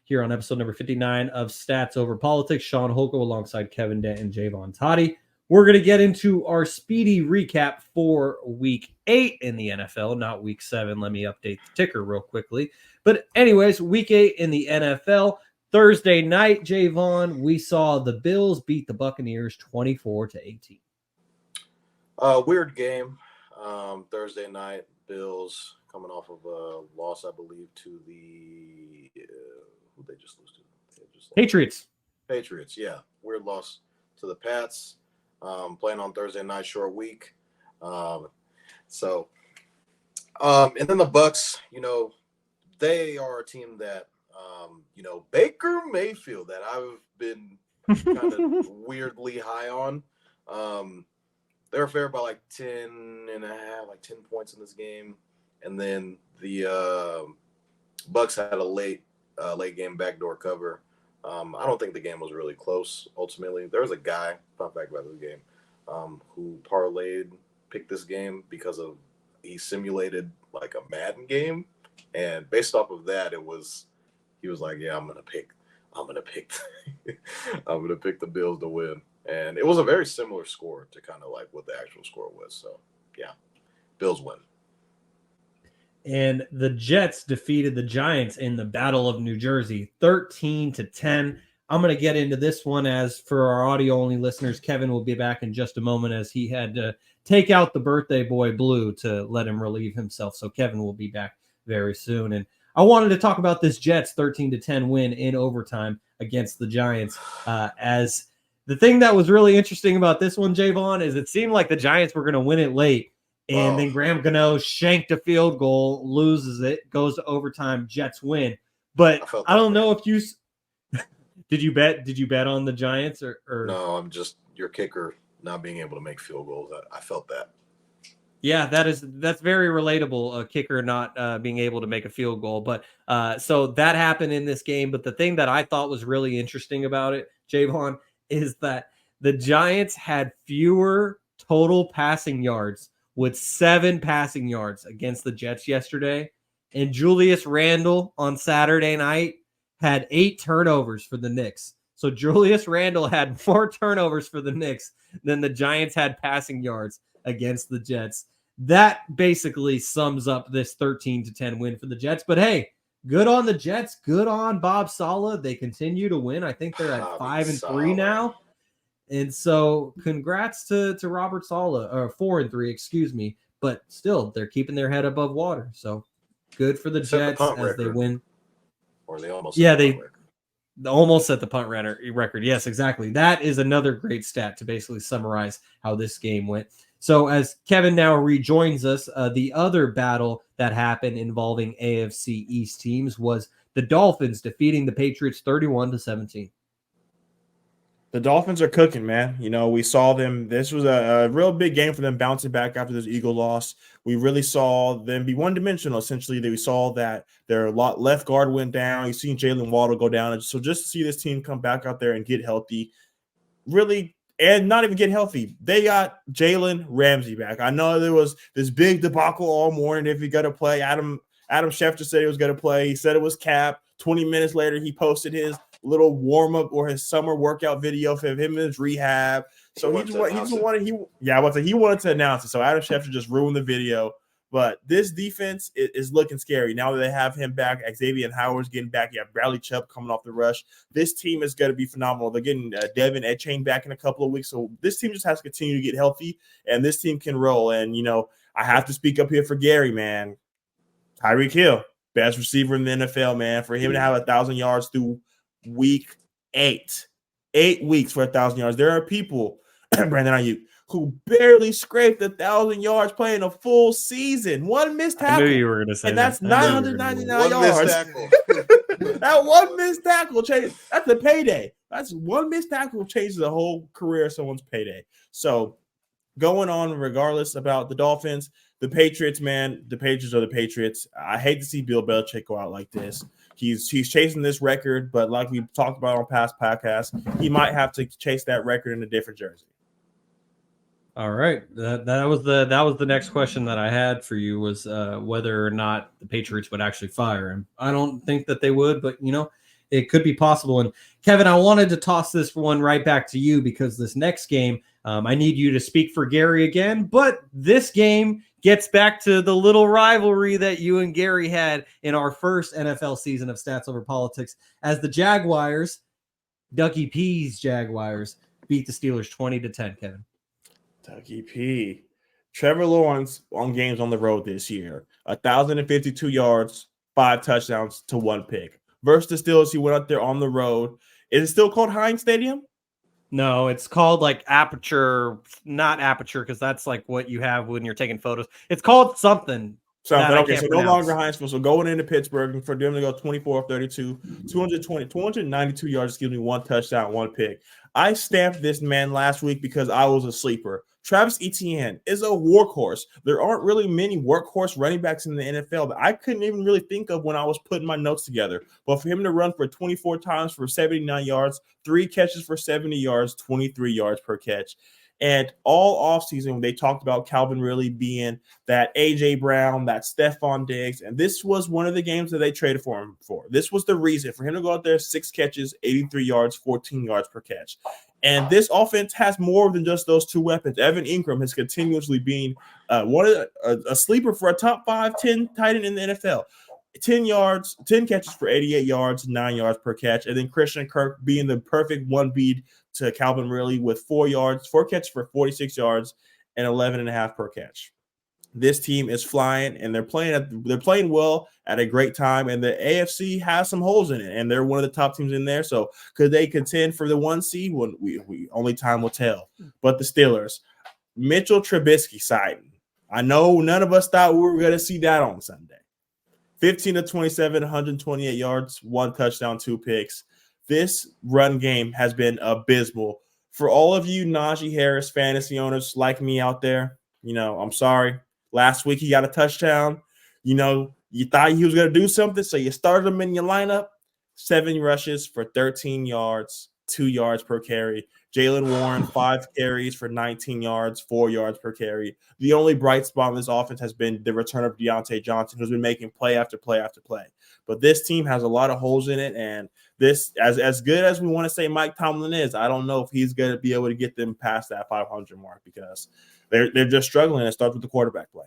here on episode number 59 of Stats Over Politics. Shaun Holko alongside Kevin Dent and Jaevon Toddy. We're going to get into our speedy recap for week 8 in the NFL, not week 7. Let me update the ticker real quickly. But anyways, week 8 in the NFL. Thursday night, Jaevon, we saw the Bills beat the Buccaneers 24-18. Weird game. Thursday night, Bills coming off of a loss, I believe, to the who they just lose to? Patriots, yeah. Weird loss to the Pats. Playing on Thursday night, short week. And then the Bucs, they are a team that, Baker Mayfield, that I've been kind of weirdly high on. They were favored by like 10 points in this game. And then the Bucs had a late game backdoor cover. I don't think the game was really close, ultimately. There was a guy, fun fact about this game, who picked this game because he simulated like a Madden game. And based off of that, he was like, yeah, I'm gonna pick the Bills to win. And it was a very similar score to kind of like what the actual score was. So yeah, Bills win. And the Jets defeated the Giants in the Battle of New Jersey, 13-10. I'm going to get into this one as for our audio-only listeners. Kevin will be back in just a moment as he had to take out the birthday boy Blue to let him relieve himself. So Kevin will be back very soon. And I wanted to talk about this Jets 13-10 win in overtime against the Giants. As the thing that was really interesting about this one, Jaevon, is it seemed like the Giants were going to win it late. And then Graham Gano shanked a field goal, loses it, goes to overtime, Jets win. But I don't know if you did you bet on the Giants or no, I'm just your kicker not being able to make field goals. I felt that. Yeah, that's very relatable, a kicker not being able to make a field goal. But so that happened in this game. But the thing that I thought was really interesting about it, Jaevon, is that the Giants had fewer total passing yards with 7 passing yards against the Jets yesterday. And Julius Randle on Saturday night had 8 turnovers for the Knicks. So Julius Randle had more turnovers for the Knicks than the Giants had passing yards against the Jets. That basically sums up this 13-10 win for the Jets. But hey, good on the Jets. Good on Bob Saleh. They continue to win. I think they're at 5-3 now. And so congrats to Robert Saleh, or 4-3, excuse me. But still, they're keeping their head above water. So good for the Jets as they win. Or they almost almost set the punt record. Yes, exactly. That is another great stat to basically summarize how this game went. So as Kevin now rejoins us, the other battle that happened involving AFC East teams was the Dolphins defeating the Patriots 31-17. The Dolphins are cooking, man. We saw them. This was a real big game for them bouncing back after this Eagle loss. We really saw them be one-dimensional, essentially. We saw that their left guard went down. You've seen Jalen Waddle go down. And so just to see this team come back out there and get healthy, really, and not even get healthy, they got Jalen Ramsey back. I know there was this big debacle all morning if he got to play. Adam Schefter said he was going to play. He said it was cap. 20 minutes later, he posted his little warm-up or his summer workout video for him in his rehab. So he wanted to announce it. So Adam Schefter just ruined the video. But this defense is looking scary. Now that they have him back, Xavier Howard's getting back. You have Bradley Chubb coming off the rush. This team is going to be phenomenal. They're getting Devin Etienne back in a couple of weeks. So this team just has to continue to get healthy, and this team can roll. And, I have to speak up here for Garry, man. Tyreek Hill, best receiver in the NFL, man. For him to have 1,000 yards through week 8. 8 weeks for 1,000 yards. There are people, Brandon Ayuk, who barely scraped 1,000 yards playing a full season. One missed tackle. I knew you were going to say and that. That's 999 yards. That one missed tackle changed. That's a payday. That's one missed tackle changes the whole career of someone's payday. So going on regardless about the Dolphins, the Patriots, man, the Patriots are the Patriots. I hate to see Bill Belichick go out like this. He's chasing this record, but like we talked about on past podcasts, he might have to chase that record in a different jersey. All right, that was the next question that I had for you was whether or not the Patriots would actually fire him. I don't think that they would, but it could be possible. And Kevin, I wanted to toss this one right back to you because this next game, I need you to speak for Garry again, but this game gets back to the little rivalry that you and Garry had in our first NFL season of Stats Over Politics as the Jaguars, Ducky P's Jaguars, beat the Steelers 20-10, Kevin. Ducky P. Trevor Lawrence on games on the road this year, 1,052 yards, 5 touchdowns to 1 pick. Versus the Steelers, he went out there on the road. Is it still called Heinz Stadium? No, it's called like Aperture, not Aperture, because that's like what you have when you're taking photos. It's called something. Okay, so no longer Heinz Field. So going into Pittsburgh and for them to go 24-32, 292 yards, 1 touchdown, 1 pick. I stamped this man last week because I was a sleeper. Travis Etienne is a workhorse. There aren't really many workhorse running backs in the NFL that I couldn't even really think of when I was putting my notes together. But for him to run for 24 times for 79 yards, 3 catches for 70 yards, 23 yards per catch. And all offseason, they talked about Calvin Ridley being that A.J. Brown, that Stephon Diggs. And this was one of the games that they traded for him for. This was the reason for him to go out there, 6 catches, 83 yards, 14 yards per catch. And this offense has more than just those 2 weapons. Evan Ingram has continuously been a sleeper for a top 5, 10 tight end in the NFL. 10 catches for 88 yards, 9 yards per catch. And then Christian Kirk being the perfect 1B to Calvin Ridley with 4 catches for 46 yards and 11.5 per catch. This team is flying, and they're playing well at a great time. And the AFC has some holes in it, and they're one of the top teams in there. So could they contend for the 1 seed? Well, we only time will tell. But the Steelers, Mitchell Trubisky sighting. I know none of us thought we were going to see that on Sunday. 15-27, 128 yards, 1 touchdown, 2 picks. This run game has been abysmal. For all of you Najee Harris fantasy owners like me out there, I'm sorry. Last week he got a touchdown. You thought he was going to do something, so you started him in your lineup. 7 rushes for 13 yards, 2 yards per carry. Jaylen Warren, 5 carries for 19 yards, 4 yards per carry. The only bright spot in this offense has been the return of Deontay Johnson, who's been making play after play after play. But this team has a lot of holes in it, and this, as good as we want to say Mike Tomlin is, I don't know if he's going to be able to get them past that 500 mark because they're just struggling. It starts with the quarterback play.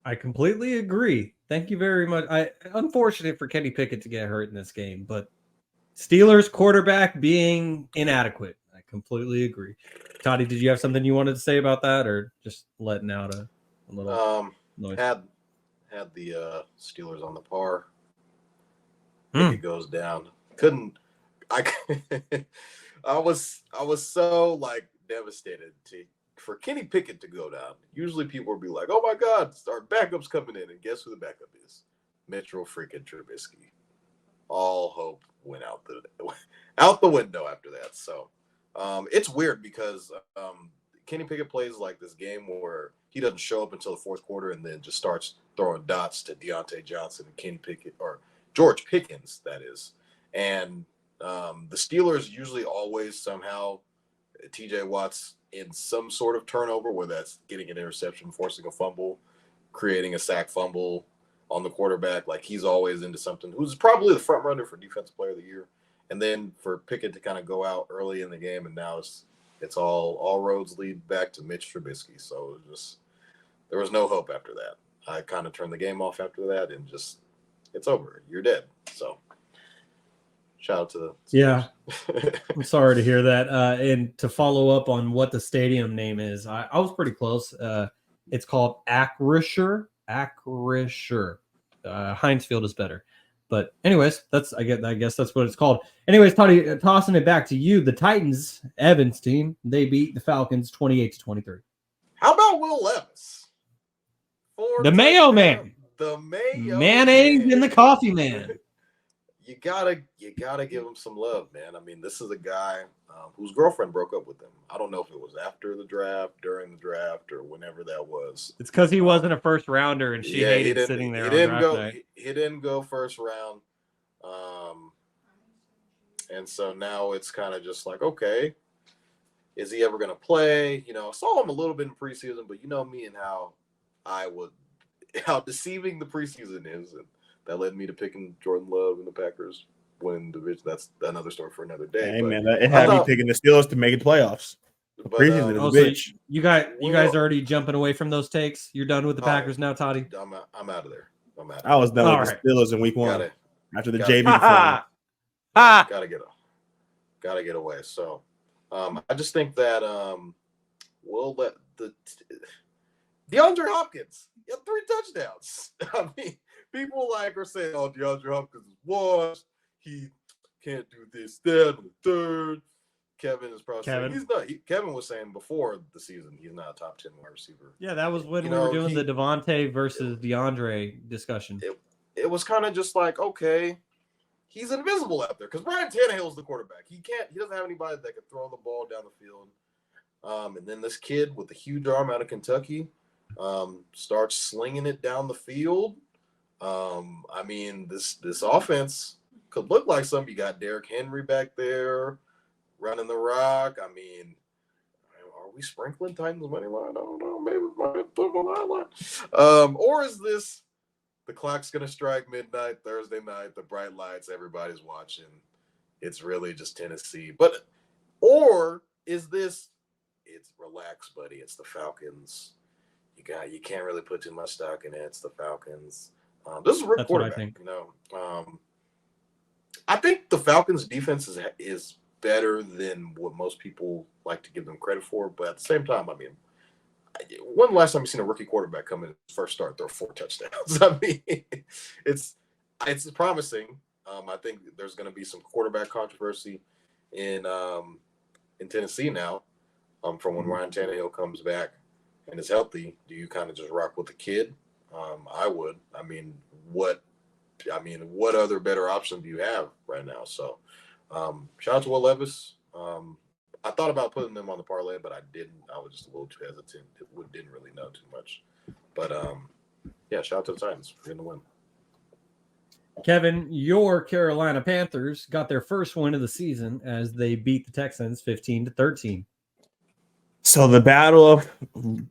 I completely agree. Thank you very much. Unfortunate for Kenny Pickett to get hurt in this game, but Steelers quarterback being inadequate. I completely agree. Toddy, did you have something you wanted to say about that, or just letting out a little noise? Had the Steelers on the par. It goes down. I was so devastated for Kenny Pickett to go down. Usually people would be like, "Oh my God, our backup's coming in," and guess who the backup is? Mitchell freaking Trubisky. All hope went out the window after that. So it's weird because Kenny Pickett plays like this game where he doesn't show up until the 4th quarter and then just starts throwing dots to Deontay Johnson and Kenny Pickett, or George Pickens, that is. And the Steelers usually always somehow TJ Watt's in some sort of turnover, whether that's getting an interception, forcing a fumble, creating a sack fumble on the quarterback. Like, he's always into something. Who's probably the front runner for Defensive Player of the Year. And then for Pickett to kind of go out early in the game, and now it's all roads lead back to Mitch Trubisky. So there was no hope after that. I kind of turned the game off after that, and it's over. You're dead. So shout out to the yeah. I'm sorry to hear that. And to follow up on what the stadium name is, I was pretty close. It's called Acrisure. Heinz Field is better. But anyways, I guess that's what it's called. Anyways, Toddy, tossing it back to you. The Titans, Evans team, they beat the Falcons 28-23. How about Will Levis? The Mayo Man. The Mayo Mayonnaise Man. in the coffee man. You gotta give him some love, man. I mean, this is a guy whose girlfriend broke up with him. I don't know if it was after the draft, during the draft, or whenever that was. It's because he wasn't a first rounder, and she hated sitting there. He didn't go first round, and so now it's kind of just like, okay, is he ever going to play? I saw him a little bit in preseason, but you know me and how deceiving the preseason is, and that led me to picking Jordan Love and the Packers winning the division. That's another story for another day. Hey, But man, it I had me thought, picking the Steelers to make it playoffs. The but preseason is a Oh, so bitch. you guys well, already jumping away from those takes? You're done with the Packers now, Toddy? I'm out of there. I'm out of I was done All with right. the Steelers in week one Gotta after the gotta JV get, performance. gotta get gotta get away. So I just think that we'll let the DeAndre Hopkins, he had 3 touchdowns. I mean, people are saying, "Oh, DeAndre Hopkins is washed. He can't do this, that, and the third." Kevin is probably saying he's not. Kevin was saying before the season he's not a top 10 wide receiver. Yeah, that was when we were doing the Devontae versus DeAndre discussion. It was kind of just like, okay, he's invisible out there because Ryan Tannehill's the quarterback. He doesn't have anybody that can throw the ball down the field. And then this kid with the huge arm out of Kentucky starts slinging it down the field. I mean, this offense could look like something. You got Derrick Henry back there running the rock. I mean, are we sprinkling Titans money line? I don't know. Maybe we might put them on that line. Or is this the clock's going to strike midnight Thursday night, the bright lights, everybody's watching. It's really just Tennessee. Or is this, it's relaxed, buddy. It's the Falcons. You can't really put too much stock in it. It's the Falcons. This is a real quarterback. What I think. I think the Falcons' defense is better than what most people like to give them credit for. But at the same time, I mean, when the last time you seen a rookie quarterback come in first start throw 4 touchdowns? I mean, it's promising. I think there's going to be some quarterback controversy in Tennessee now. From when Ryan Tannehill comes back and is healthy, do you kind of just rock with the kid? I would. I mean, what other better option do you have right now? So, shout out to Will Levis. I thought about putting them on the parlay, but I didn't. I was just a little too hesitant. Didn't really know too much. But yeah, shout out to the Titans for getting the win. Kevin, your Carolina Panthers got their first win of the season as they beat the Texans 15-13. So the battle of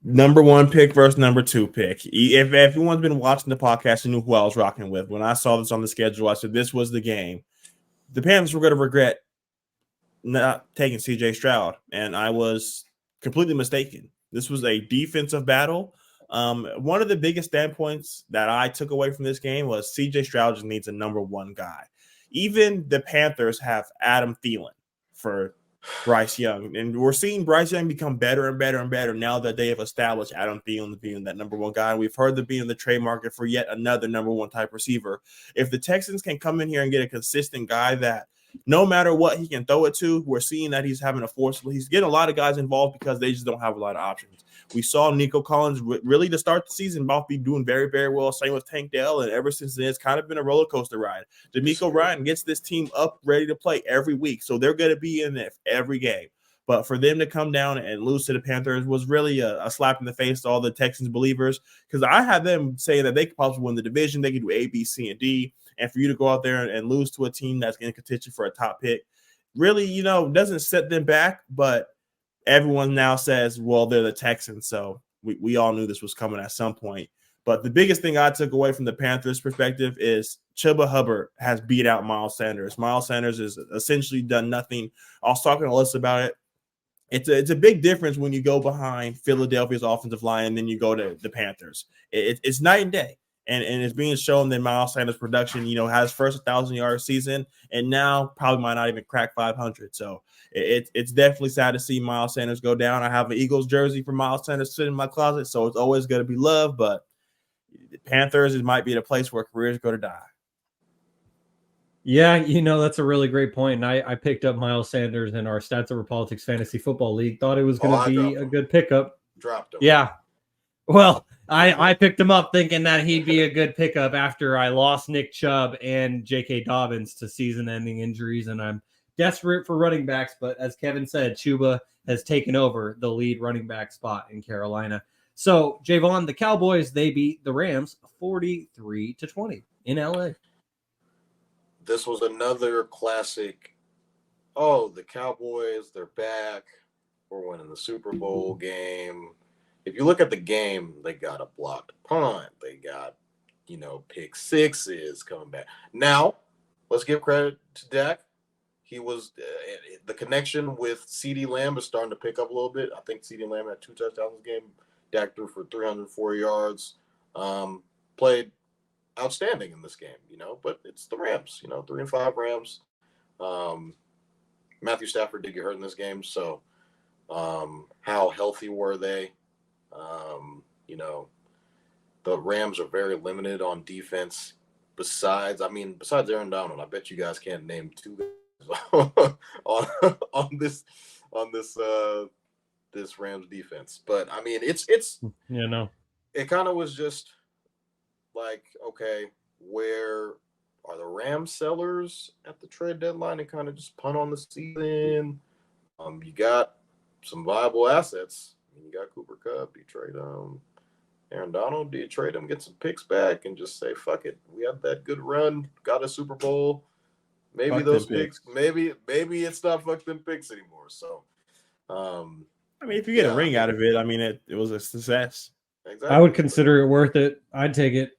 number 1 pick versus number 2 pick. If everyone's been watching the podcast and knew who I was rocking with, when I saw this on the schedule, I said this was the game. The Panthers were going to regret not taking CJ Stroud, and I was completely mistaken. This was a defensive battle. One of the biggest standpoints that I took away from this game was CJ Stroud just needs a number 1 guy. Even the Panthers have Adam Thielen for Bryce Young, and we're seeing Bryce Young become better and better and better now that they have established Adam Thielen being that number 1 guy. We've heard them being in the trade market for yet another number 1 type receiver. If the Texans can come in here and get a consistent guy that no matter what he can throw it to, we're seeing that he's having he's getting a lot of guys involved because they just don't have a lot of options. We saw Nico Collins really to start the season both be doing very, very well. Same with Tank Dell, and ever since then, it's kind of been a roller coaster ride. D'Amico Ryan gets this team up, ready to play every week, so they're going to be in it every game. But for them to come down and lose to the Panthers was really a slap in the face to all the Texans believers, because I had them saying that they could possibly win the division. They could do A, B, C, and D. And for you to go out there and lose to a team that's in contention for a top pick really, doesn't set them back. But everyone now says, well, they're the Texans. So we all knew this was coming at some point. But the biggest thing I took away from the Panthers' perspective is Chuba Hubbard has beat out Miles Sanders. Miles Sanders has essentially done nothing. I was talking to Alyssa about it. It's a big difference when you go behind Philadelphia's offensive line and then you go to the Panthers. It's night and day. And it's being shown that Miles Sanders' production, has first 1,000-yard season, and now probably might not even crack 500. So it's definitely sad to see Miles Sanders go down. I have an Eagles jersey for Miles Sanders sitting in my closet, so it's always going to be love. But the Panthers, it might be the place where careers go to die. Yeah, that's a really great point. And I picked up Miles Sanders in our Stats Over Politics Fantasy Football League. Thought it was going to be a good pickup. Dropped him. Yeah. Well, I picked him up thinking that he'd be a good pickup after I lost Nick Chubb and J.K. Dobbins to season-ending injuries, and I'm desperate for running backs. But as Kevin said, Chuba has taken over the lead running back spot in Carolina. So, Jaevon, the Cowboys, they beat the Rams 43-20 in L.A. This was another classic. Oh, the Cowboys, they're back. We're winning the Super Bowl game. If you look at the game, they got a blocked punt. They got pick sixes coming back. Now, let's give credit to Dak. He was the connection with CeeDee Lamb is starting to pick up a little bit. I think CeeDee Lamb had 2 touchdowns this game. Dak threw for 304 yards. Played outstanding in this game, but it's the Rams, 3-5 Rams. Matthew Stafford did get hurt in this game, so how healthy were they? The Rams are very limited on defense. Besides Aaron Donald, I bet you guys can't name 2 guys on this this Rams defense. But I mean, it's it kind of was just like, okay, where are the Rams sellers at the trade deadline and kind of just punt on the season? You got some viable assets. You got Cooper Kupp. You trade Aaron Donald. Do you trade him, get some picks back, and just say, fuck it? We had that good run, got a Super Bowl. Maybe fuck those picks. Maybe it's not fuck them picks anymore. So, I mean, if you get a ring out of it, I mean, it was a success. Exactly. I would consider it worth it. I'd take it.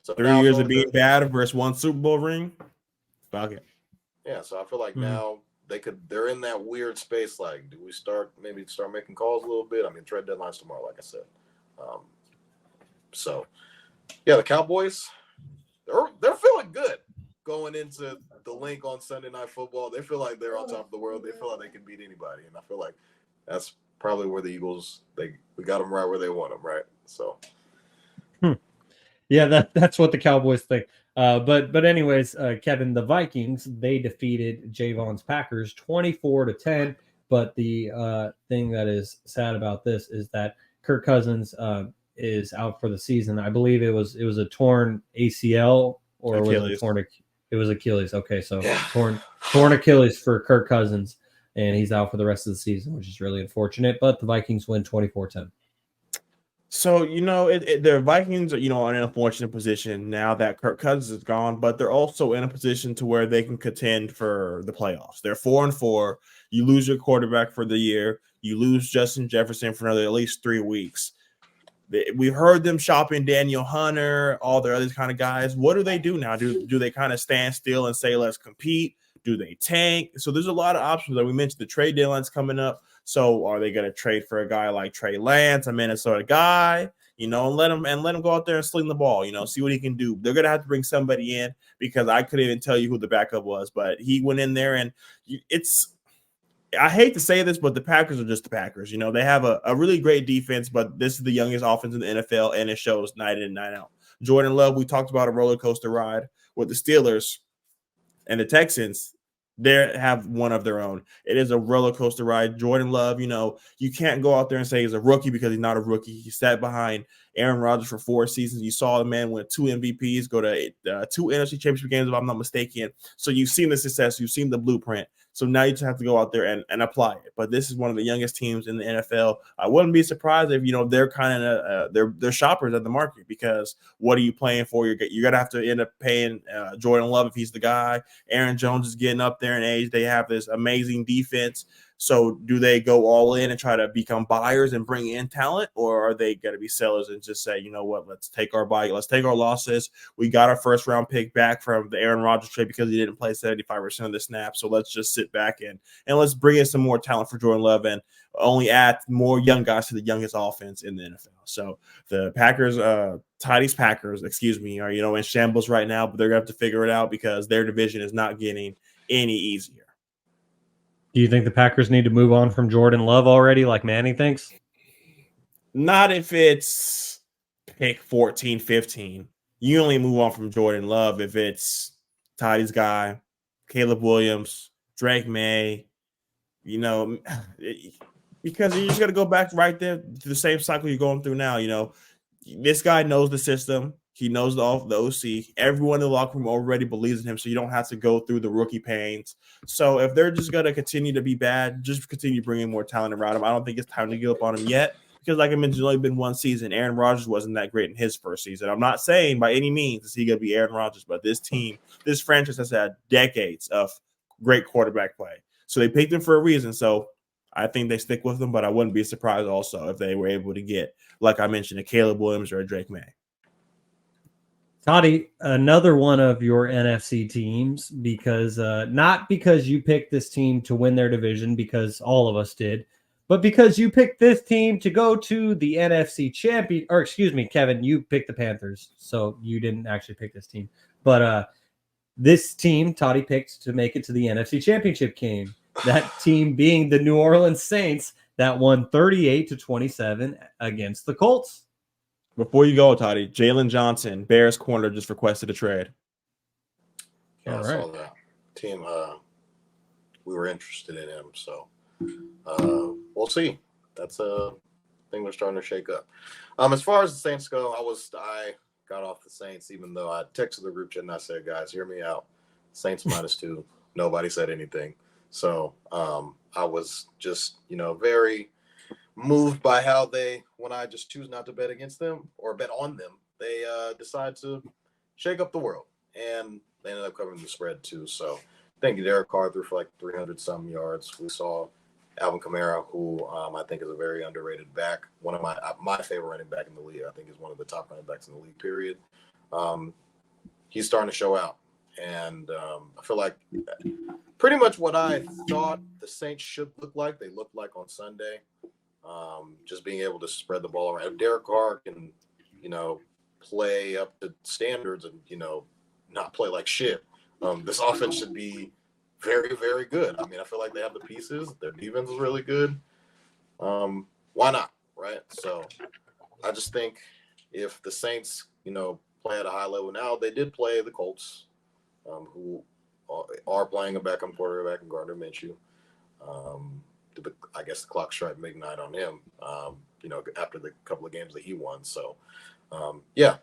So 3 years of being bad versus 1 Super Bowl ring. Fuck it. Yeah, so I feel like now they're in that weird space. Like, do we start making calls a little bit? I mean, trade deadline's tomorrow, like I said. So yeah, the Cowboys, they're feeling good going into the Link on Sunday Night Football. They feel like they're on top of the world. They feel like they can beat anybody, and I feel like that's probably where the Eagles we got them right where they want them, right? So yeah, that's what the Cowboys think. But anyways, Kevin, the Vikings, they defeated Jaevon's Packers 24-10. But the thing that is sad about this is that Kirk Cousins is out for the season. I believe it was a torn ACL or Achilles. It was Achilles. Okay, so torn Achilles for Kirk Cousins, and he's out for the rest of the season, which is really unfortunate. But the Vikings win 24-10. So, the Vikings are, in an unfortunate position now that Kirk Cousins is gone, but they're also in a position to where they can contend for the playoffs. They're 4-4. You lose your quarterback for the year. You lose Justin Jefferson for another at least 3 weeks. We've heard them shopping Daniel Hunter, all their other kind of guys. What do they do now? Do they kind of stand still and say, let's compete? Do they tank? So there's a lot of options. Like we mentioned, the trade deadline's coming up. So are they going to trade for a guy like Trey Lance, a Minnesota guy, and let him go out there and sling the ball, see what he can do? They're going to have to bring somebody in because I couldn't even tell you who the backup was, but he went in there and I hate to say this, but the Packers are just the Packers. They have a really great defense, but this is the youngest offense in the NFL, and it shows night in and night out. Jordan Love, we talked about a roller coaster ride with the Steelers and the Texans. They have one of their own. It is a roller coaster ride. Jordan Love, you can't go out there and say he's a rookie because he's not a rookie. He sat behind Aaron Rodgers for 4 seasons. You saw the man win 2 MVPs, go to 2 NFC Championship games, if I'm not mistaken. So you've seen the success. You've seen the blueprint. So now you just have to go out there and apply it. But this is one of the youngest teams in the NFL. I wouldn't be surprised if they're kind of they're shoppers at the market, because what are you playing for? You're gonna have to end up paying Jordan Love if he's the guy. Aaron Jones is getting up there in age. They have this amazing defense. So do they go all in and try to become buyers and bring in talent, or are they going to be sellers and just say, you know what, let's take our losses. We got our first round pick back from the Aaron Rodgers trade because he didn't play 75% of the snaps. So let's just sit back and let's bring in some more talent for Jordan Love and only add more young guys to the youngest offense in the NFL. So the Packers, Tidy's Packers, are, in shambles right now, but they're going to have to figure it out because their division is not getting any easier. Do you think the Packers need to move on from Jordan Love already, like Manny thinks? Not if it's pick 14, 15. You only move on from Jordan Love if it's Tidy's guy, Caleb Williams, Drake May, because you're just going to go back right there to the same cycle you're going through now. This guy knows the system. He knows the OC. Everyone in the locker room already believes in him, so you don't have to go through the rookie pains. So if they're just going to continue to be bad, just continue bringing more talent around him. I don't think it's time to give up on him yet because, like I mentioned, it's only been 1 season. Aaron Rodgers wasn't that great in his first season. I'm not saying by any means is he going to be Aaron Rodgers, but this team, this franchise has had decades of great quarterback play. So they picked him for a reason. So I think they stick with him, but I wouldn't be surprised also if they were able to get, like I mentioned, a Caleb Williams or a Drake May. Toddy, another one of your NFC teams, because not because you picked this team to win their division, because all of us did, but because you picked this team to go to the NFC champion. Or excuse me, Kevin, you picked the Panthers, so you didn't actually pick this team. But this team, Toddy picked to make it to the NFC Championship game. That team being the New Orleans Saints, that won 38-27 against the Colts. Before you go, Toddy, Jalen Johnson, Bears corner, just requested a trade. I saw that team. We were interested in him, so we'll see. That's a thing we're starting to shake up. As far as the Saints go, I got off the Saints, even though I texted the group chat and I said, guys, hear me out. Saints -2. Nobody said anything. So I was just, very moved by how when I just choose not to bet against them or bet on them, they decide to shake up the world. And they ended up covering the spread too. So thank you, Derek Carr threw for like 300-some yards. We saw Alvin Kamara, who I think is a very underrated back. One of my favorite running back in the league. I think he's one of the top running backs in the league, period. He's starting to show out. And I feel like pretty much what I thought the Saints should look like, they looked like on Sunday. Just being able to spread the ball around. If Derek Carr can, play up to standards and, not play like shit, this offense should be very, very good. I mean, I feel like they have the pieces. Their defense is really good. Why not, right? So I just think if the Saints, play at a high level now, they did play the Colts, who are playing a backup quarterback in Gardner Minshew. I guess the clock struck midnight on him, after the couple of games that he won. So,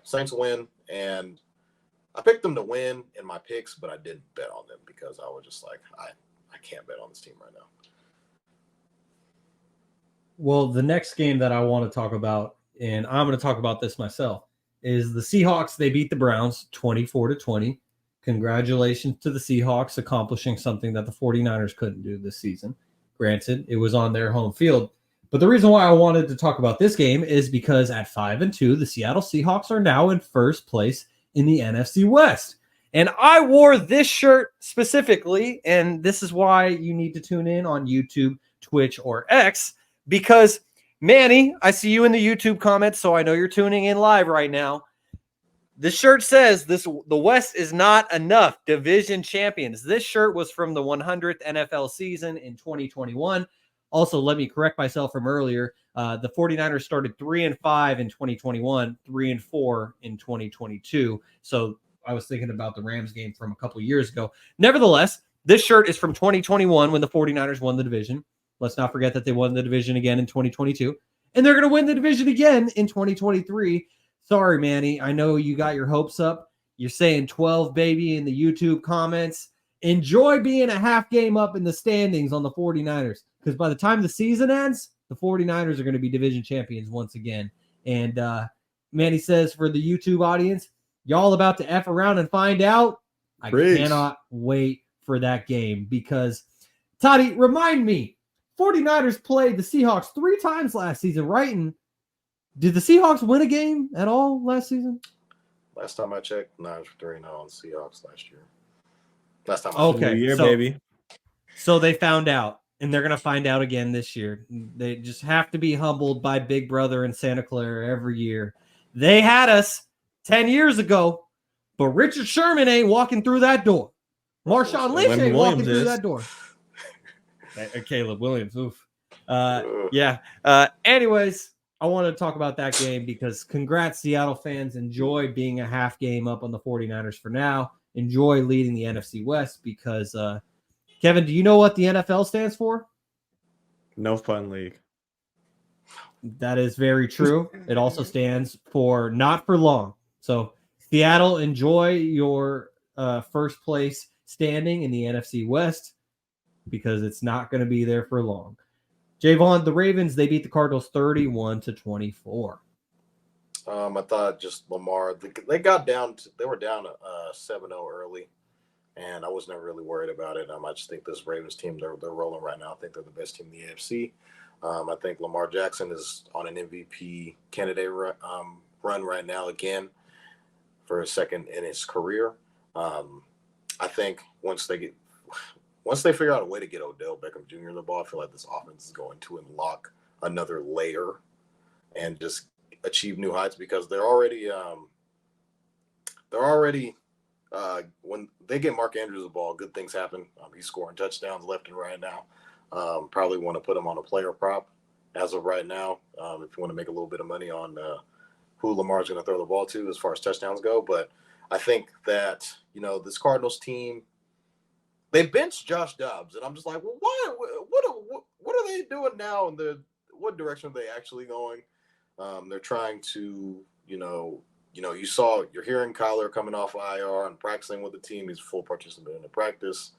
Saints win. And I picked them to win in my picks, but I didn't bet on them because I was just like, I can't bet on this team right now. Well, the next game that I want to talk about, and I'm going to talk about this myself, is the Seahawks. They beat the Browns 24-20. Congratulations to the Seahawks accomplishing something that the 49ers couldn't do this season. Granted, it was on their home field. But the reason why I wanted to talk about this game is because at 5-2, the Seattle Seahawks are now in first place in the NFC West. And I wore this shirt specifically, and this is why you need to tune in on YouTube, Twitch, or X, because Manny, I see you in the YouTube comments, so I know you're tuning in live right now. This shirt says the West is not enough. Division champions. This shirt was from the 100th NFL season in 2021. Also, let me correct myself from earlier. The 49ers started 3-5 in 2021, 3-4 in 2022. So I was thinking about the Rams game from a couple of years ago. Nevertheless, this shirt is from 2021 when the 49ers won the division. Let's not forget that they won the division again in 2022. And they're going to win the division again in 2023. Sorry, Manny. I know you got your hopes up. You're saying 12, baby, in the YouTube comments. Enjoy being a half game up in the standings on the 49ers, because by the time the season ends, the 49ers are going to be division champions once again. And Manny says, for the YouTube audience, y'all about to F around and find out? I cannot wait for that game because, Toddy, remind me, 49ers played the Seahawks 3 times last season, right? And did the Seahawks win a game at all last season? Last time I checked, Niners were 3-0 on the Seahawks last year. Last time I baby. So they found out, and they're going to find out again this year. They just have to be humbled by Big Brother and Santa Clara every year. They had us 10 years ago, but Richard Sherman ain't walking through that door. Marshawn Lynch ain't walking through that door. Caleb Williams, oof. Anyways, I want to talk about that game because congrats, Seattle fans. Enjoy being a half game up on the 49ers for now. Enjoy leading the NFC West because, Kevin, do you know what the NFL stands for? No Fun League. That is very true. It also stands for not for long. So, Seattle, enjoy your first place standing in the NFC West because it's not going to be there for long. Jaevon, the Ravens, they beat the Cardinals 31-24. I thought just Lamar, they got down, they were down 7-0 early, and I was never really worried about it. I just think this Ravens team, they're rolling right now. I think they're the best team in the AFC. I think Lamar Jackson is on an MVP candidate run right now again. for a second in his career. I think once they figure out a way to get Odell Beckham Jr. the ball, I feel like this offense is going to unlock another layer and just achieve new heights because they're already when they get Mark Andrews the ball, good things happen. He's scoring touchdowns left and right now. Probably want to put him on a player prop as of right now if you want to make a little bit of money on who Lamar's going to throw the ball to as far as touchdowns go. But I think that, this Cardinals team, they benched Josh Dobbs, and I'm just like, well, what are they doing now? And what direction are they actually going? They're trying to, you're hearing Kyler coming off IR and practicing with the team. He's a full participant in the practice.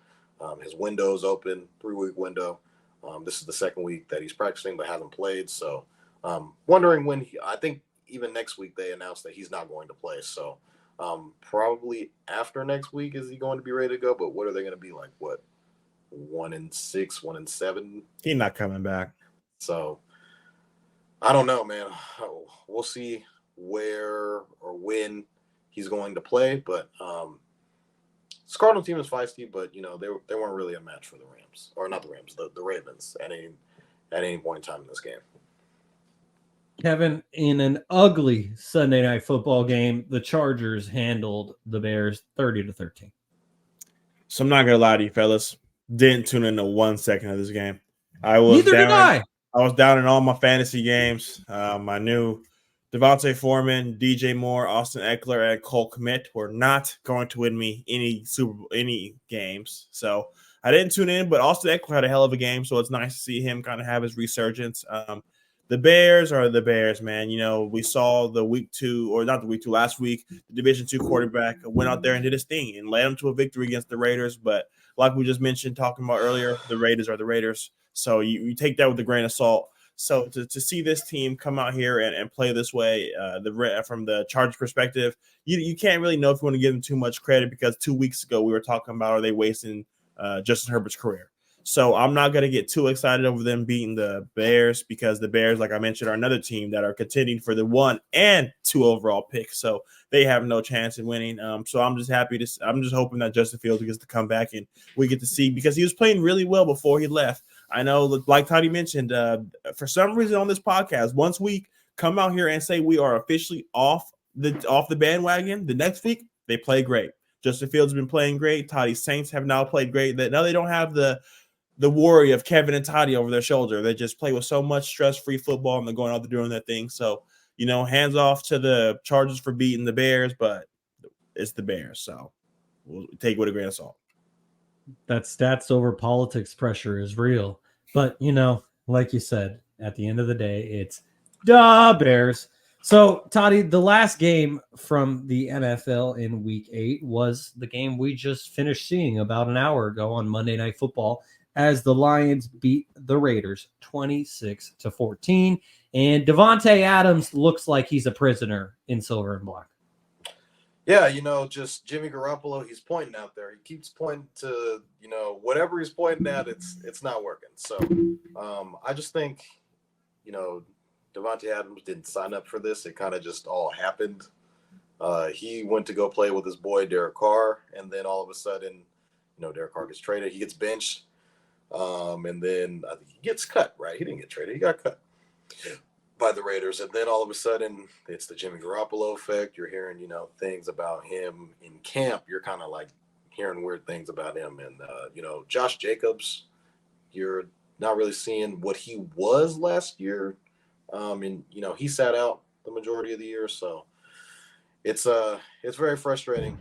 His window's open, 3-week window. This is the second week that he's practicing but hasn't played. So wondering when I think even next week they announced that he's not going to play. So probably after next week is he going to be ready to go. But what are they going to be like? What, 1-6, 1-7? He's not coming back. So I don't know, man. We'll see where or when he's going to play. But this Cardinal team is feisty, but they weren't really a match for the Rams, or not the Rams, the Ravens at any point in time in this game. Kevin, in an ugly Sunday night football game, the Chargers handled the Bears 30-13. So I'm not gonna lie to you, fellas. Didn't tune in to 1 second of this game. I was Neither did I. I was down in all my fantasy games. I knew Devontae Foreman, DJ Moore, Austin Eckler, and Cole Kmet were not going to win me any games. So I didn't tune in, but Austin Eckler had a hell of a game, so it's nice to see him kind of have his resurgence. The Bears are the Bears, man. We saw last week, the Division II quarterback went out there and did his thing and led them to a victory against the Raiders. But like we just mentioned, talking about earlier, the Raiders are the Raiders. So you take that with a grain of salt. So to see this team come out here and play this way, from the Chargers perspective, you can't really know if you want to give them too much credit because 2 weeks ago we were talking about, are they wasting Justin Herbert's career? So I'm not going to get too excited over them beating the Bears because the Bears, like I mentioned, are another team that are contending for the 1 and 2 overall picks. So they have no chance in winning. So I'm just hoping that Justin Fields gets to come back and we get to see, because he was playing really well before he left. I know, like Toddy mentioned, for some reason on this podcast, once we come out here and say we are officially off the bandwagon, the next week they play great. Justin Fields has been playing great. Toddy's Saints have now played great. Now they don't have the worry of Kevin and Toddy over their shoulder. They just play with so much stress-free football, and they're going out there doing their thing. So, hands off to the Chargers for beating the Bears, but it's the Bears. So we'll take it with a grain of salt. That stats over politics pressure is real. But, like you said, at the end of the day, it's the Bears. So, Toddy, the last game from the NFL in Week 8 was the game we just finished seeing about an hour ago on Monday Night Football, as the Lions beat the Raiders 26-14. And Davante Adams looks like he's a prisoner in silver and black. Yeah, just Jimmy Garoppolo, he's pointing out there. He keeps pointing to, whatever he's pointing at, it's not working. So I just think, Davante Adams didn't sign up for this. It kind of just all happened. He went to go play with his boy Derek Carr, and then all of a sudden, Derek Carr gets traded. He gets benched. And then I think he gets cut, right? He didn't get traded. He got cut by the Raiders. And then all of a sudden, it's the Jimmy Garoppolo effect. You're hearing, things about him in camp. You're kind of like hearing weird things about him. And, Josh Jacobs, you're not really seeing what he was last year. And, he sat out the majority of the year. So it's very frustrating.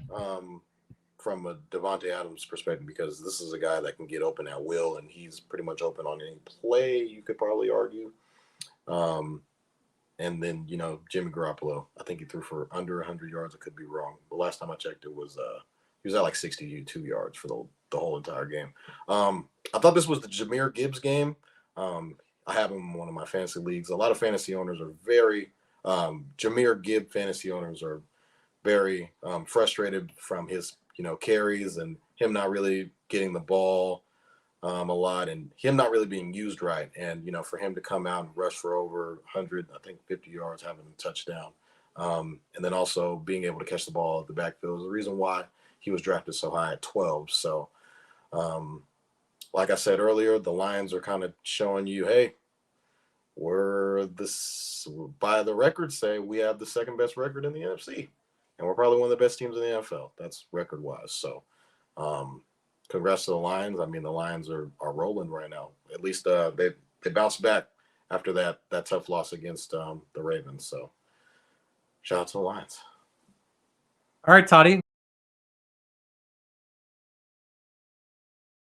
From a Davante Adams perspective, because this is a guy that can get open at will, and he's pretty much open on any play, you could probably argue. And then, Jimmy Garoppolo, I think he threw for under 100 yards. I could be wrong. The last time I checked, it was he was at like 62 yards for the whole entire game. I thought this was the Jahmyr Gibbs game. I have him in one of my fantasy leagues. A lot of fantasy owners are very Jahmyr Gibbs fantasy owners are very frustrated from his carries and him not really getting the ball a lot and him not really being used right. And, for him to come out and rush for over 100, I think 50 yards, having a touchdown, And then also being able to catch the ball at the backfield is the reason why he was drafted so high at 12. So, like I said earlier, the Lions are kind of showing you, hey, we're this, by the record, say we have the second best record in the NFC, and we're probably one of the best teams in the NFL. That's record wise. So, congrats to the Lions. I mean, the Lions are rolling right now. At least they bounced back after that tough loss against the Ravens. So, shout out to the Lions. All right, Toddy.